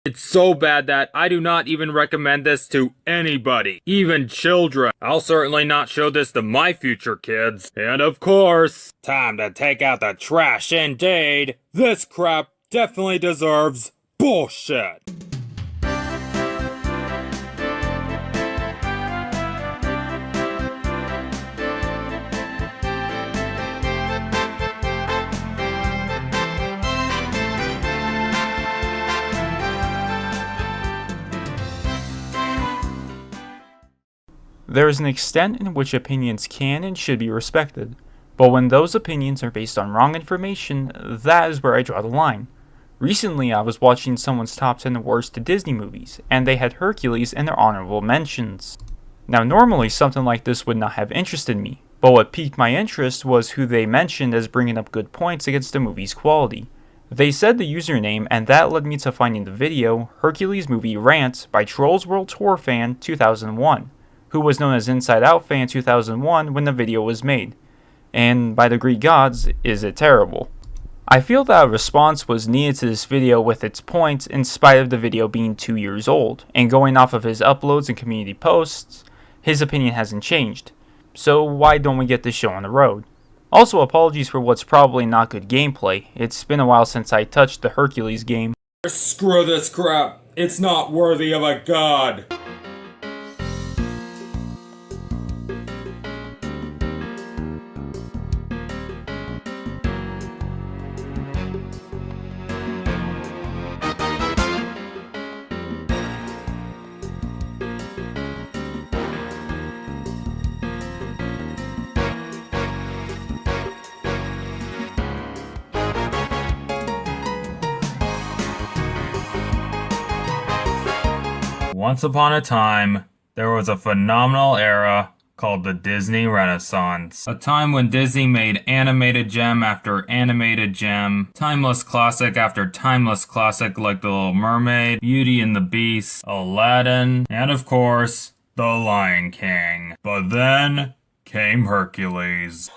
It's so bad that I do not even recommend this to anybody, even children. I'll certainly not show this to my future kids. And of course, time to take out the trash indeed. This crap definitely deserves bullshit. There is an extent in which opinions can and should be respected, but when those opinions are based on wrong information, that is where I draw the line. Recently, I was watching someone's top 10 worst Disney movies, and they had Hercules in their honorable mentions. Now normally something like this would not have interested me, but what piqued my interest was who they mentioned as bringing up good points against the movie's quality. They said the username, and that led me to finding the video, Hercules Movie Rant by Trollsworldtour Fan2001. Who was known as Inside Out Fan 2001 when the video was made. And by the Greek gods, is it terrible? I feel that a response was needed to this video with its points in spite of the video being 2 years old, and going off of his uploads and community posts, his opinion hasn't changed. So why don't we get this show on the road? Also, apologies for what's probably not good gameplay. It's been a while since I touched the Hercules game. Screw this crap. It's not worthy of a god. Once upon a time, there was a phenomenal era called the Disney Renaissance. A time when Disney made animated gem after animated gem, timeless classic after timeless classic like The Little Mermaid, Beauty and the Beast, Aladdin, and of course, The Lion King. But then came Hercules.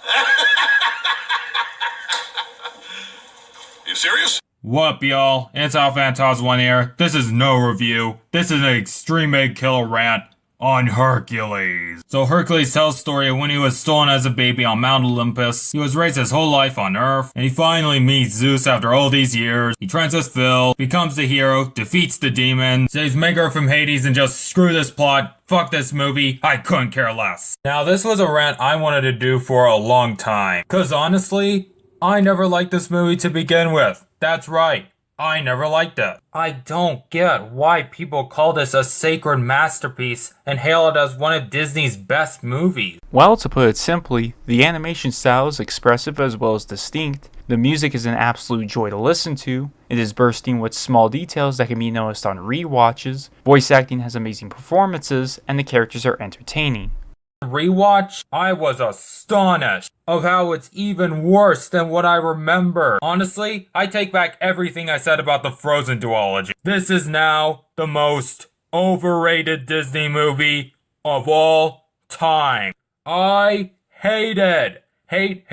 You serious? What up, y'all? It's Fan2001 here. This is no review. This is an extreme egg killer rant on Hercules. So Hercules tells the story of when he was stolen as a baby on Mount Olympus. He was raised his whole life on Earth, and he finally meets Zeus after all these years. He trains with Phil, becomes the hero, defeats the demon, saves Megar from Hades, and just screw this plot. Fuck this movie. I couldn't care less. Now this was a rant I wanted to do for a long time. Cause honestly, I never liked this movie to begin with. That's right, I never liked it. I don't get why people call this a sacred masterpiece and hail it as one of Disney's best movies. Well, to put it simply, the animation style is expressive as well as distinct, the music is an absolute joy to listen to, it is bursting with small details that can be noticed on rewatches, voice acting has amazing performances, and the characters are entertaining. Rewatch, I was astonished of how it's even worse than what I remember. Honestly, I take back everything I said about the Frozen duology. This is now the most overrated Disney movie of all time. I hate it. Hate,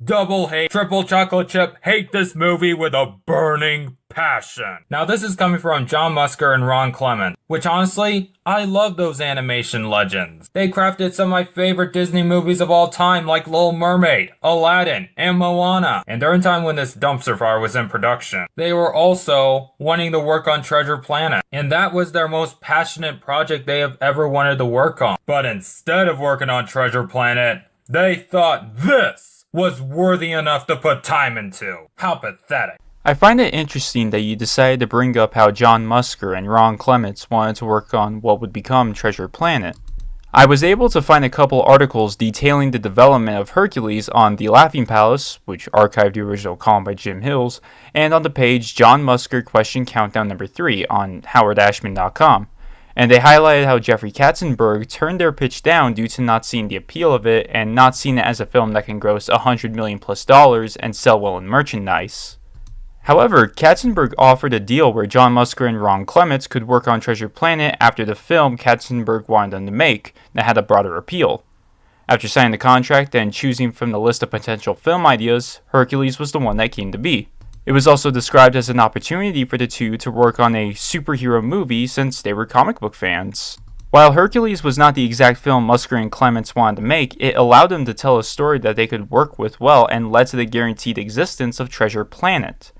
double hate, triple chocolate chip, hate this movie with a burning passion. Now this is coming from John Musker and Ron Clement, which honestly, I love those animation legends. They crafted some of my favorite Disney movies of all time like Little Mermaid, Aladdin, and Moana. And during time when this dumpster fire was in production, they were also wanting to work on Treasure Planet. And that was their most passionate project they have ever wanted to work on. But instead of working on Treasure Planet, they thought this was worthy enough to put time into. How pathetic. I find it interesting that you decided to bring up how John Musker and Ron Clements wanted to work on what would become Treasure Planet. I was able to find a couple articles detailing the development of Hercules on The Laughing Palace, which archived the original column by Jim Hills, and on the page John Musker Question Countdown number 3 on howardashman.com. And they highlighted how Jeffrey Katzenberg turned their pitch down due to not seeing the appeal of it and not seeing it as a film that can gross $100 million plus and sell well in merchandise. However, Katzenberg offered a deal where John Musker and Ron Clements could work on Treasure Planet after the film Katzenberg wanted them to make that had a broader appeal. After signing the contract and choosing from the list of potential film ideas, Hercules was the one that came to be. It was also described as an opportunity for the two to work on a superhero movie since they were comic book fans. While Hercules was not the exact film Musker and Clements wanted to make, it allowed them to tell a story that they could work with well and led to the guaranteed existence of Treasure Planet.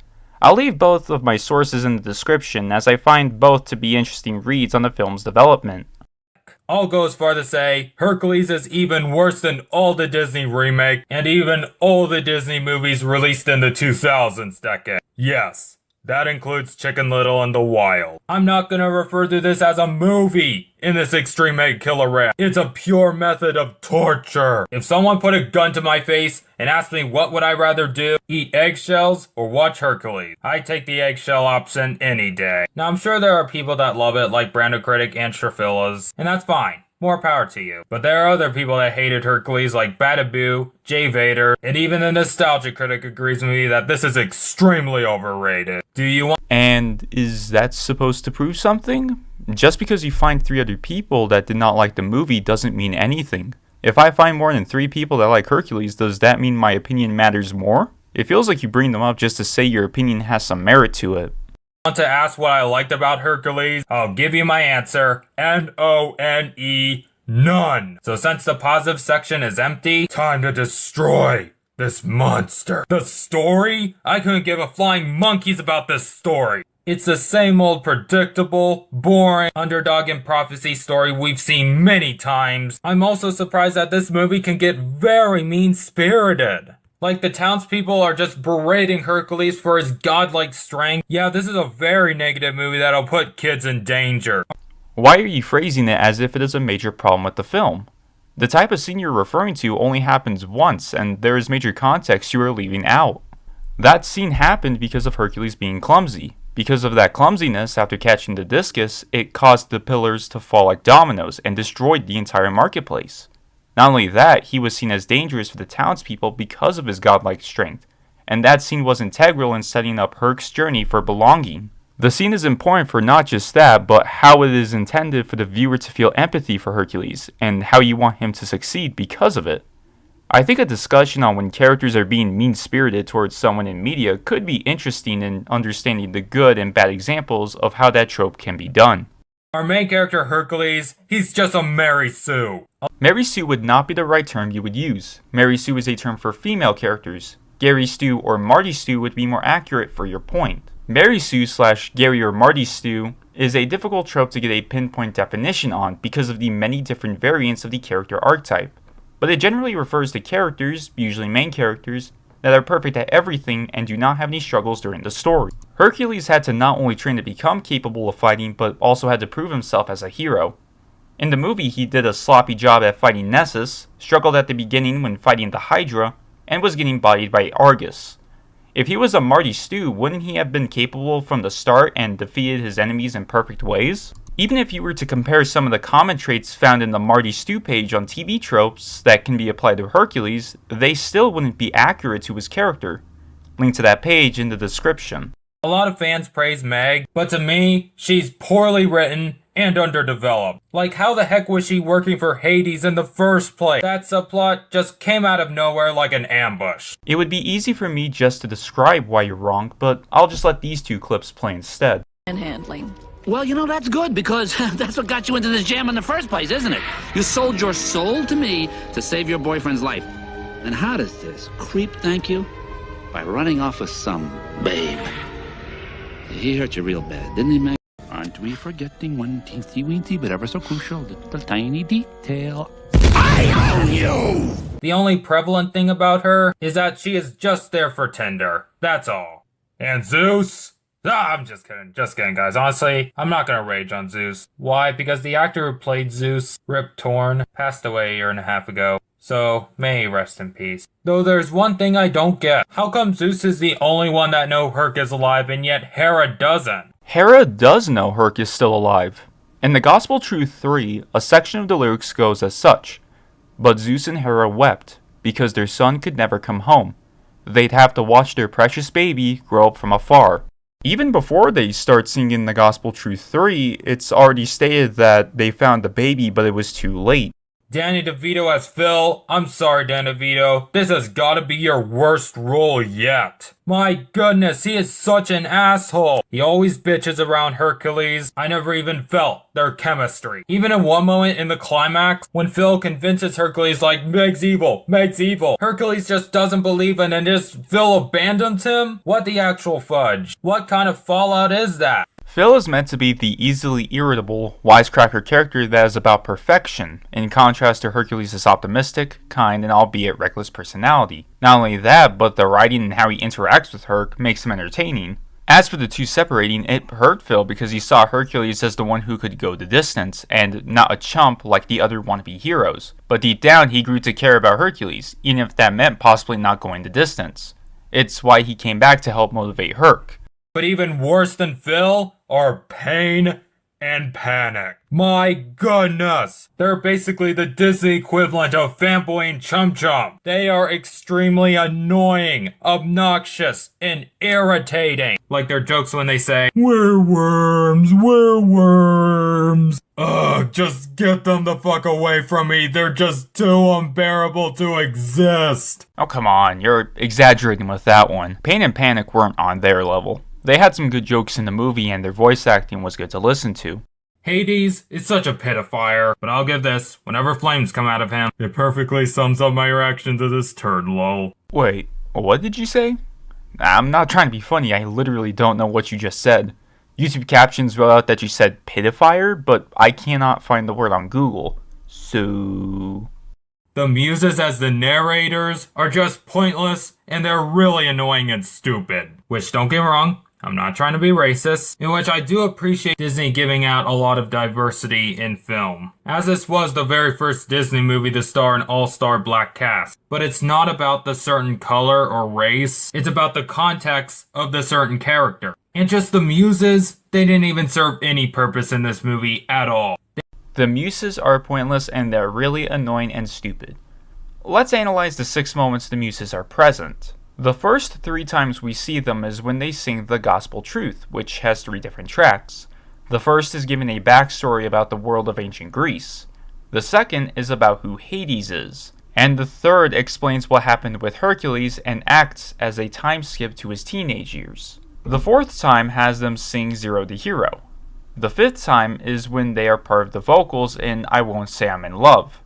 I'll leave both of my sources in the description as I find both to be interesting reads on the film's development. I'll go as far to say Hercules is even worse than all the Disney remake and even all the Disney movies released in the 2000s decade. Yes, that includes Chicken Little and the Wild. I'm not gonna refer to this as a movie in this Extreme Egg Killer Rant. It's a pure method of torture. If someone put a gun to my face and asked me what would I rather do, eat eggshells or watch Hercules, I'd take the eggshell option any day. Now I'm sure there are people that love it like Brando Critic and Shafillas, and that's fine. More power to you. But there are other people that hated Hercules like Badaboo, Jay Vader, and even the Nostalgia Critic agrees with me that this is extremely overrated. Do you want— And is that supposed to prove something? Just because you find 3 other people that did not like the movie doesn't mean anything. If I find more than 3 people that like Hercules, does that mean my opinion matters more? It feels like you bring them up just to say your opinion has some merit to it. Want to ask what I liked about Hercules? I'll give you my answer. N-O-N-E, none. So since the positive section is empty, time to destroy this monster. The story? I couldn't give a flying monkeys about this story. It's the same old predictable, boring, underdog and prophecy story we've seen many times. I'm also surprised that this movie can get very mean-spirited. Like the townspeople are just berating Hercules for his godlike strength. Yeah, this is a very negative movie that'll put kids in danger. Why are you phrasing it as if it is a major problem with the film? The type of scene you're referring to only happens once, and there is major context you are leaving out. That scene happened because of Hercules being clumsy. Because of that clumsiness, after catching the discus, it caused the pillars to fall like dominoes and destroyed the entire marketplace. Not only that, he was seen as dangerous for the townspeople because of his godlike strength, and that scene was integral in setting up Herc's journey for belonging. The scene is important for not just that, but how it is intended for the viewer to feel empathy for Hercules, and how you want him to succeed because of it. I think a discussion on when characters are being mean-spirited towards someone in media could be interesting in understanding the good and bad examples of how that trope can be done. Our main character Hercules, he's just a Mary Sue. Mary Sue would not be the right term you would use. Mary Sue is a term for female characters. Gary Stu or Marty Stu would be more accurate for your point. Mary Sue / Gary or Marty Stu is a difficult trope to get a pinpoint definition on because of the many different variants of the character archetype. But it generally refers to characters, usually main characters, that are perfect at everything and do not have any struggles during the story. Hercules had to not only train to become capable of fighting, but also had to prove himself as a hero. In the movie, he did a sloppy job at fighting Nessus, struggled at the beginning when fighting the Hydra, and was getting bodied by Argus. If he was a Marty Stu, wouldn't he have been capable from the start and defeated his enemies in perfect ways? Even if you were to compare some of the common traits found in the Marty Stu page on TV tropes that can be applied to Hercules, they still wouldn't be accurate to his character. Link to that page in the description. A lot of fans praise Meg, but to me, she's poorly written and underdeveloped. Like, how the heck was she working for Hades in the first place? That subplot just came out of nowhere like an ambush. It would be easy for me just to describe why you're wrong, but I'll just let these 2 clips play instead. And handling. Well, you know, that's good, because that's what got you into this jam in the first place, isn't it? You sold your soul to me to save your boyfriend's life. And how does this creep thank you? By running off with some babe. He hurt you real bad, didn't he, Meg? Aren't we forgetting one teensy-weensy but ever so crucial little tiny detail? I own you! The only prevalent thing about her is that she is just there for Tinder. That's all. And Zeus? I'm just kidding guys. Honestly, I'm not gonna rage on Zeus. Why? Because the actor who played Zeus, Rip Torn, passed away a year and a half ago. So, may he rest in peace. Though there's one thing I don't get. How come Zeus is the only one that knows Herc is alive and yet Hera doesn't? Hera does know Herc is still alive. In the Gospel Truth 3, a section of the lyrics goes as such. But Zeus and Hera wept, because their son could never come home. They'd have to watch their precious baby grow up from afar. Even before they start singing the Gospel Truth 3, it's already stated that they found the baby but it was too late. Danny DeVito as Phil. I'm sorry, Danny DeVito. This has gotta be your worst role yet. My goodness, he is such an asshole. He always bitches around Hercules. I never even felt their chemistry. Even in one moment in the climax, when Phil convinces Hercules like, Meg's evil, Hercules just doesn't believe it and just Phil abandons him? What the actual fudge? What kind of fallout is that? Phil is meant to be the easily irritable, wisecracker character that is about perfection, in contrast to Hercules' optimistic, kind, and albeit reckless personality. Not only that, but the writing and how he interacts with Herc makes him entertaining. As for the two separating, it hurt Phil because he saw Hercules as the one who could go the distance, and not a chump like the other wannabe heroes. But deep down, he grew to care about Hercules, even if that meant possibly not going the distance. It's why he came back to help motivate Herc. But even worse than Phil are Pain and Panic. My goodness! They're basically the Disney equivalent of Fanboy and Chum Chum. They are extremely annoying, obnoxious, and irritating. Like their jokes when they say, We're worms, we're worms. Ugh, just get them the fuck away from me. They're just too unbearable to exist. Oh come on, you're exaggerating with that one. Pain and Panic weren't on their level. They had some good jokes in the movie and their voice acting was good to listen to. Hades is such a pit of fire, but I'll give this, whenever flames come out of him, it perfectly sums up my reaction to this turd, lol. Wait, what did you say? I'm not trying to be funny, I literally don't know what you just said. YouTube captions wrote out that you said pit of fire, but I cannot find the word on Google. So... The muses as the narrators are just pointless, and they're really annoying and stupid. Which, don't get me wrong, I'm not trying to be racist, in which I do appreciate Disney giving out a lot of diversity in film, as this was the very first Disney movie to star an all-star black cast. But it's not about the certain color or race, it's about the context of the certain character. And just the muses, they didn't even serve any purpose in this movie at all. The muses are pointless and they're really annoying and stupid. Let's analyze the 6 moments the muses are present. The first 3 times we see them is when they sing the Gospel Truth, which has 3 different tracks. The first is giving a backstory about the world of ancient Greece. The second is about who Hades is. And the third explains what happened with Hercules and acts as a time skip to his teenage years. The fourth time has them sing Zero to Hero. The fifth time is when they are part of the vocals in I Won't Say I'm in Love.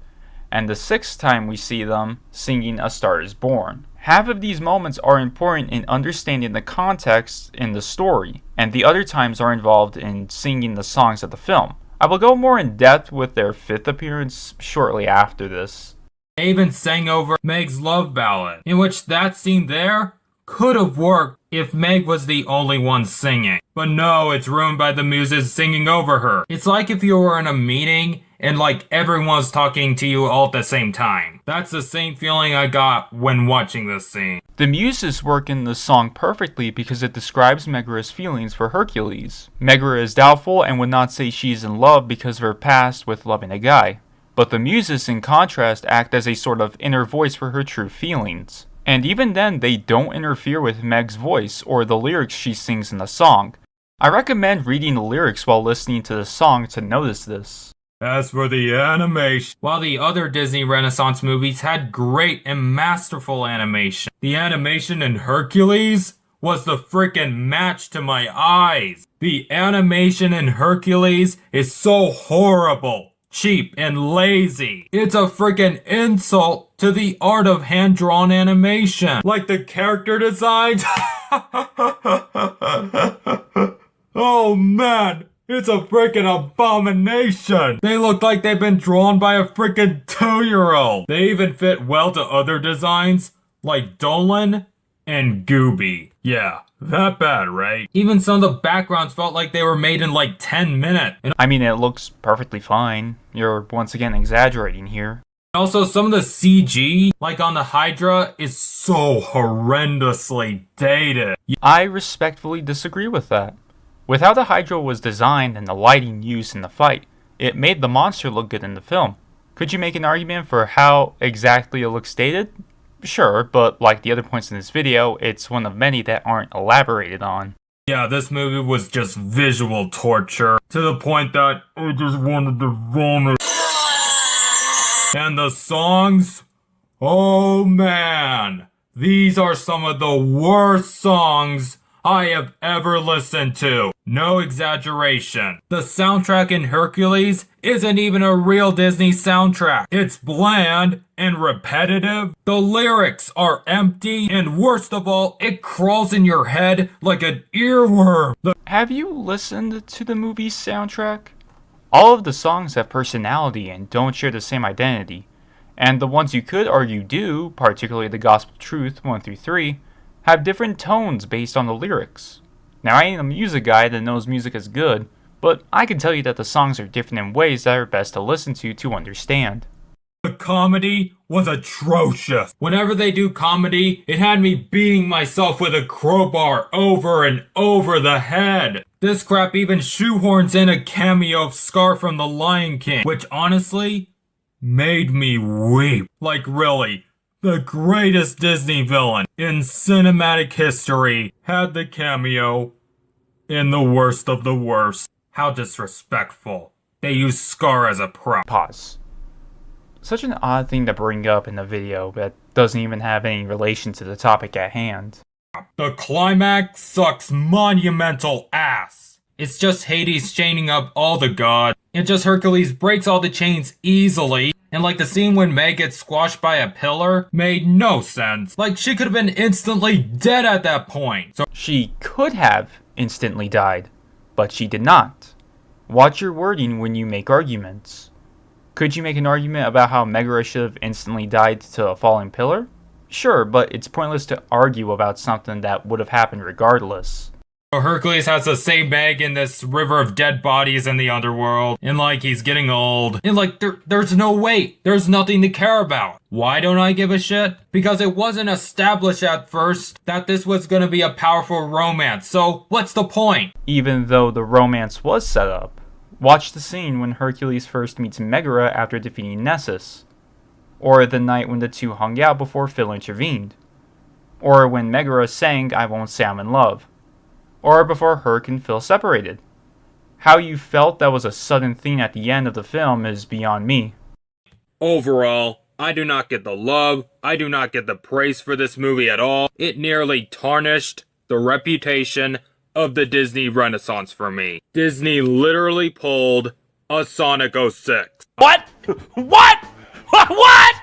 And the sixth time we see them singing A Star Is Born. Half of these moments are important in understanding the context in the story, and the other times are involved in singing the songs of the film. I will go more in depth with their 5th appearance shortly after this. They even sang over Meg's love ballad, in which that scene there could have worked if Meg was the only one singing. But no, it's ruined by the muses singing over her. It's like if you were in a meeting and like everyone's talking to you all at the same time. That's the same feeling I got when watching this scene. The muses work in the song perfectly because it describes Megra's feelings for Hercules. Megra is doubtful and would not say she is in love because of her past with loving a guy. But the muses, in contrast, act as a sort of inner voice for her true feelings. And even then, they don't interfere with Meg's voice or the lyrics she sings in the song. I recommend reading the lyrics while listening to the song to notice this. As for the animation, while the other Disney Renaissance movies had great and masterful animation, the animation in Hercules was the frickin' match to my eyes. The animation in Hercules is so horrible, cheap, and lazy. It's a frickin' insult to the art of hand-drawn animation. Like the character designs. Oh man, it's a frickin' abomination. They look like they've been drawn by a frickin' 2-year-old. They even fit well to other designs, like Dolan and Gooby. Yeah, that bad, right? Even some of the backgrounds felt like they were made in like 10 minutes. And I mean, it looks perfectly fine. You're once again exaggerating here. also, some of the CG, like on the Hydra, is so horrendously dated. I respectfully disagree with that. With how the Hydra was designed and the lighting used in the fight, it made the monster look good in the film. Could you make an argument for how exactly it looks dated? Sure, but like the other points in this video, it's one of many that aren't elaborated on. Yeah, this movie was just visual torture, to the point that I just wanted to vomit. And the songs? Oh man, these are some of the worst songs I have ever listened to. No exaggeration. The soundtrack in Hercules isn't even a real Disney soundtrack. It's bland and repetitive. The lyrics are empty, and worst of all, it crawls in your head like an earworm. Have you listened to the movie's soundtrack? All of the songs have personality and don't share the same identity. And the ones you could argue do, particularly the Gospel Truth 1 through 3, have different tones based on the lyrics. Now, I ain't a music guy that knows music is good, but I can tell you that the songs are different in ways that are best to listen to understand. The comedy was atrocious. Whenever they do comedy, it had me beating myself with a crowbar over and over the head. This crap even shoehorns in a cameo of Scar from The Lion King, which honestly made me weep. Like really, the greatest Disney villain in cinematic history had the cameo in the worst of the worst. How disrespectful. They used Scar as a prop. Pause. Such an odd thing to bring up in the video that doesn't even have any relation to the topic at hand. The climax sucks monumental ass. It's just Hades chaining up all the gods. And just Hercules breaks all the chains easily. And like the scene when Meg gets squashed by a pillar made no sense. Like she could have been instantly dead at that point. So She could have instantly died, but she did not. Watch your wording when you make arguments. Could you make an argument about how Megara should have instantly died to a falling pillar? Sure, but it's pointless to argue about something that would have happened regardless. Hercules has to save Meg in this river of dead bodies in the underworld. And like he's getting old. And like there's no weight. There's nothing to care about. Why don't I give a shit? Because it wasn't established at first that this was gonna be a powerful romance. So what's the point? Even though the romance was set up. Watch the scene when Hercules first meets Megara after defeating Nessus. Or the night when the two hung out before Phil intervened. Or when Megara sang I Won't Say I'm in Love. Or before Herc and Phil separated. How you felt that was a sudden thing at the end of the film is beyond me. Overall, I do not get the love, I do not get the praise for this movie at all. It nearly tarnished the reputation of the Disney Renaissance for me. Disney literally pulled a Sonic 06. What? What? What?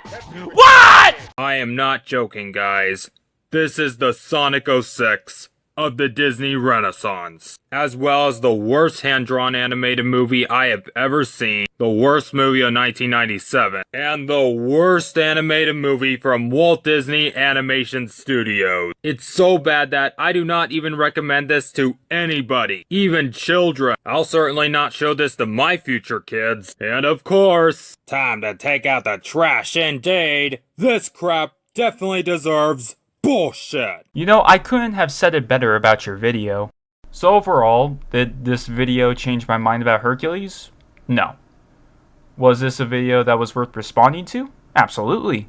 What? I am not joking, guys. This is the Sonic 06 of the Disney Renaissance, as well as the worst hand-drawn animated movie I have ever seen, the worst movie of 1997, and the worst animated movie from Walt Disney Animation Studios. It's so bad that I do not even recommend this to anybody, even children. I'll certainly not show this to my future kids. And of course, time to take out the trash indeed. This crap definitely deserves bullshit. You know, I couldn't have said it better about your video. So overall, did this video change my mind about Hercules? No. Was this a video that was worth responding to? Absolutely.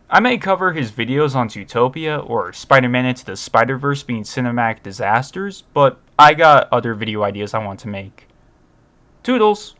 I may cover his videos on Zootopia or Spider-Man Into the Spider-Verse being cinematic disasters, but I got other video ideas I want to make. Toodles!